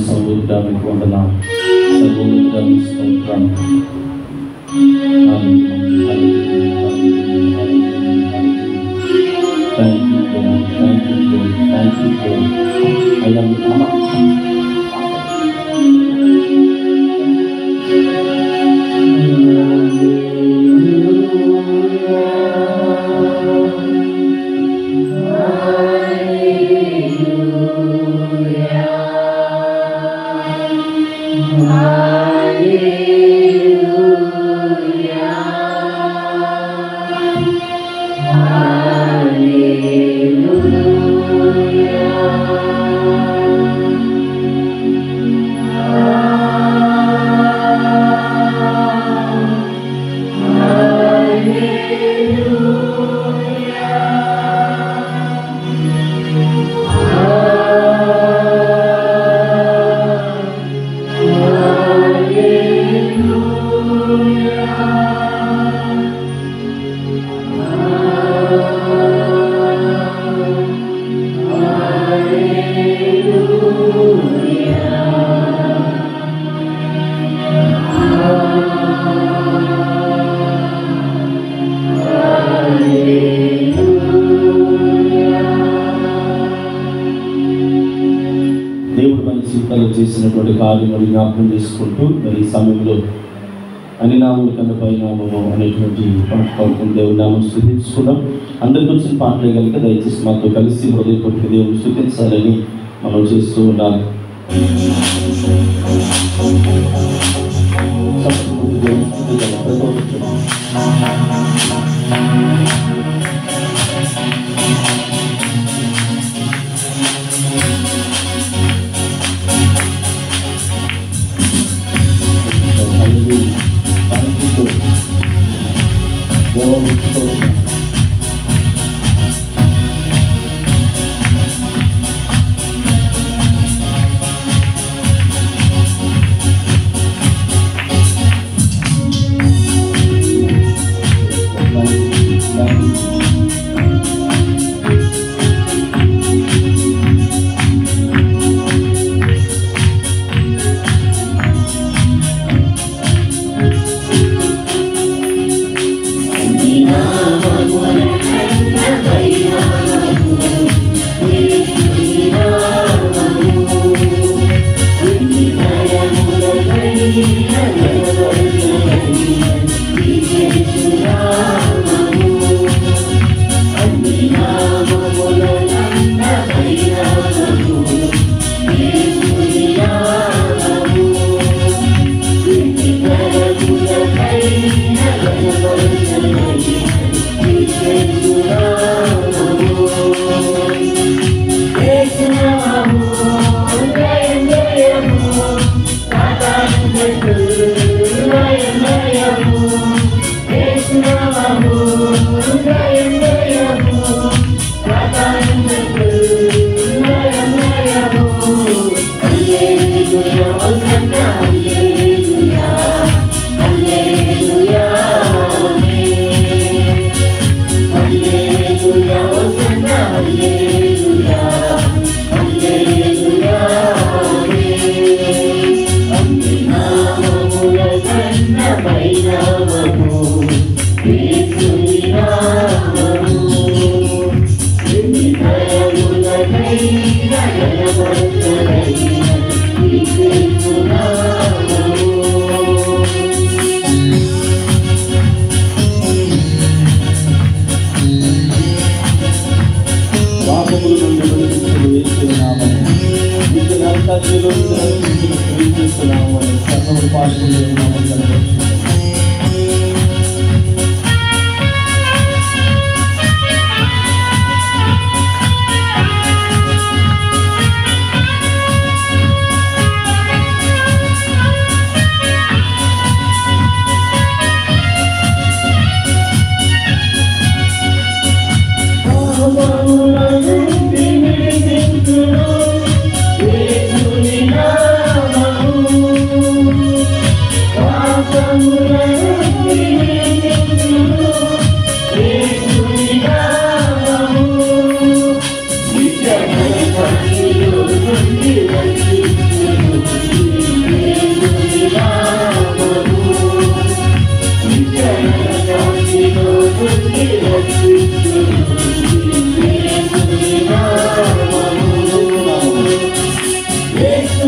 సముద్రానికి వందనాలు, సముద్రానికి స్తోత్రం. చేసినటువంటి కార్యములు జ్ఞాపకం చేసుకుంటూ మరి ఈ సమయంలో అని నామముల కన్నా పైనామము అనేటువంటి పాటలు దేవుని నామం స్తుతించుకున్నాం. అందరికి వచ్చిన పాటలే కనుక దయచేసి మాతో కలిసి హృదయపూర్వక దేవుని స్తుతించాలని మనం చేస్తూ ఉన్నాం. Come Hallelujah.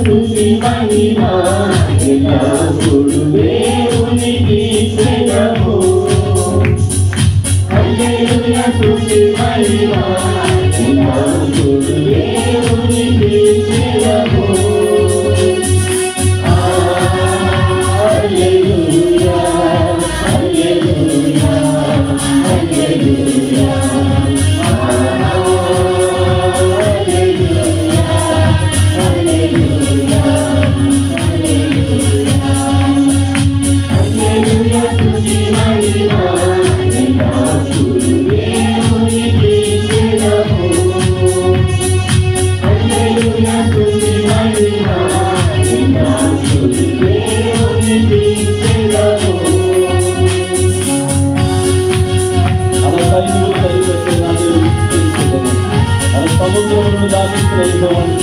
స్తుతి మహిమ ఎల్లప్పుడూ దేవునికి చెందవు. హల్లెలూయా స్తుతి మహిమ ఎల్లప్పుడూ దేవునికి చెందవు. హల్లెలూయా హల్లెలూయా హల్లెలూయా సముద్రమును దాటించలేని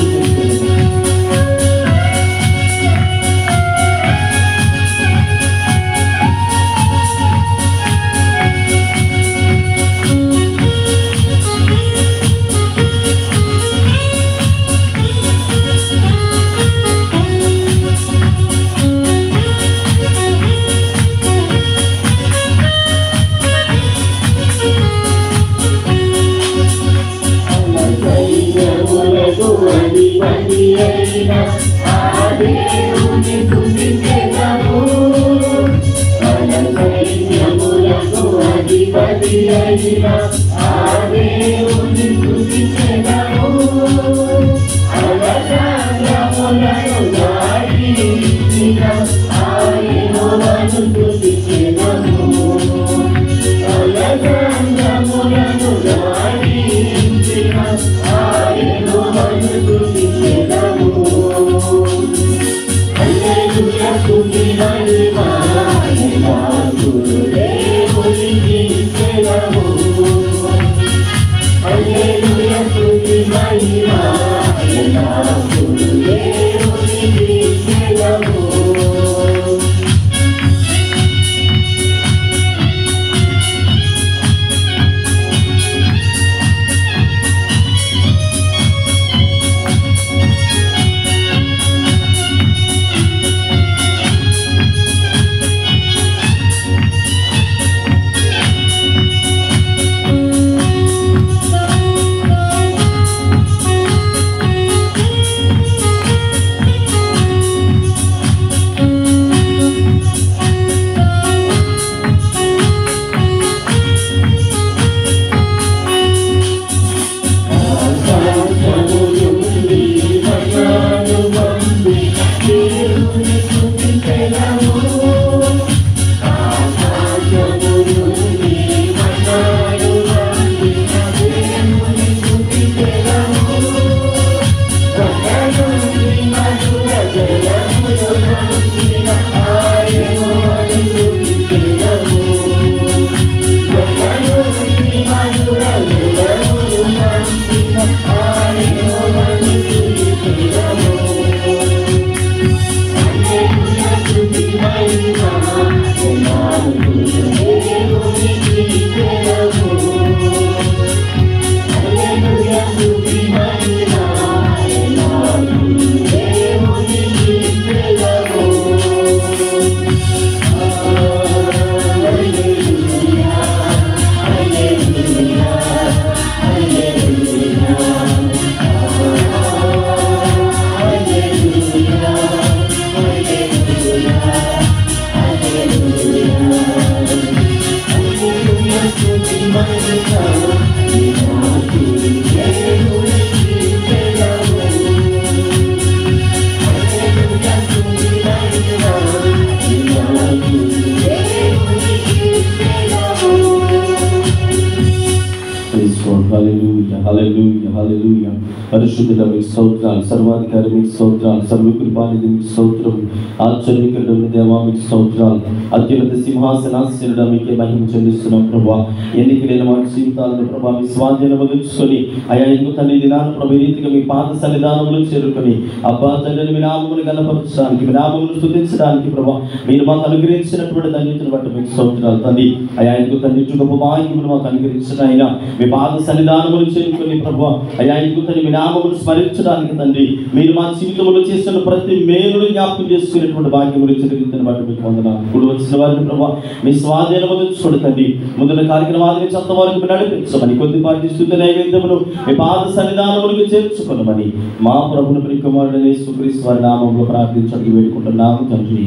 హల్లెలూయా హల్లెలూయా. పరిశుద్ధుడ మీకు స్తోత్రాలు, సర్వాధికారి మీకు స్తోత్రాలు, సర్వకృపానిధి మీకు స్తోత్రం, ఆశ్చర్యకరుడైన దేవా మీకు స్తోత్రాలు, అత్యున్నత సింహాసనాసీనుడా మీకే మహిమ చెల్లిస్తున్నాం ప్రభా. ఎన్నికలైన మా జీవితాలను ప్రభా మీ స్వాధీనము తెచ్చుకొని అయా ఎందుకు తండ్రి దినాన్ని ప్రభు ఈ రీతిగా మీ పాద సన్నిధానములు చేరుకొని అబ్బా తండ్రిని మీ నామమును గణపరచడానికి, మీ నామమును స్తుతించడానికి ప్రభా మీరు మాకు అనుగ్రహించినటువంటి ధన్యతను బట్టి మీకు స్తోత్రాలు తండ్రి. అయా ఎందుకు తండ్రి గొప్ప భాగ్యమును మాకు అనుగ్రహించిన అయినా మీ పాద సన్నిధానం సన్నిధానములు చేరుకొని ప్రభు అయ్యా ఇదిగోని మీ నామమును స్మరించడానికి తండ్రి మీరు మా జీవితంలో చేస్తున్న ప్రతి మేలును జ్ఞాపకం చేసుకునేటువంటి భాగ్యములు ఇచ్చిన బట్టి మీకు వందనాలు. ఇప్పుడు వచ్చిన వారిని ప్రభు మీ స్వాధీనము తెచ్చుకోండి తండ్రి. ముందున్న కార్యక్రమాన్ని చెంత వరకు నడిపించమని కొద్దిపాటి స్తుతి నైవేద్యమును మీ పాద సన్నిధానములకు చేర్చుకున్నామని మా ప్రభుని ప్రియకుమారుడైన యేసుక్రీస్తు వారి నామములో ప్రార్థించడానికి వేడుకుంటున్నాము తండ్రి.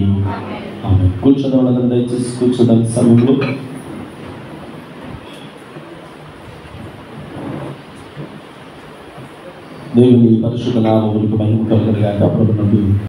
ఆమేన్. కూర్చుందాం అందరం, దయచేసి కూర్చుందాం. సమయంలో దేవుని పరిశుద్ధ నామములకు మహిమ కలుగును గాక. ప్రభువు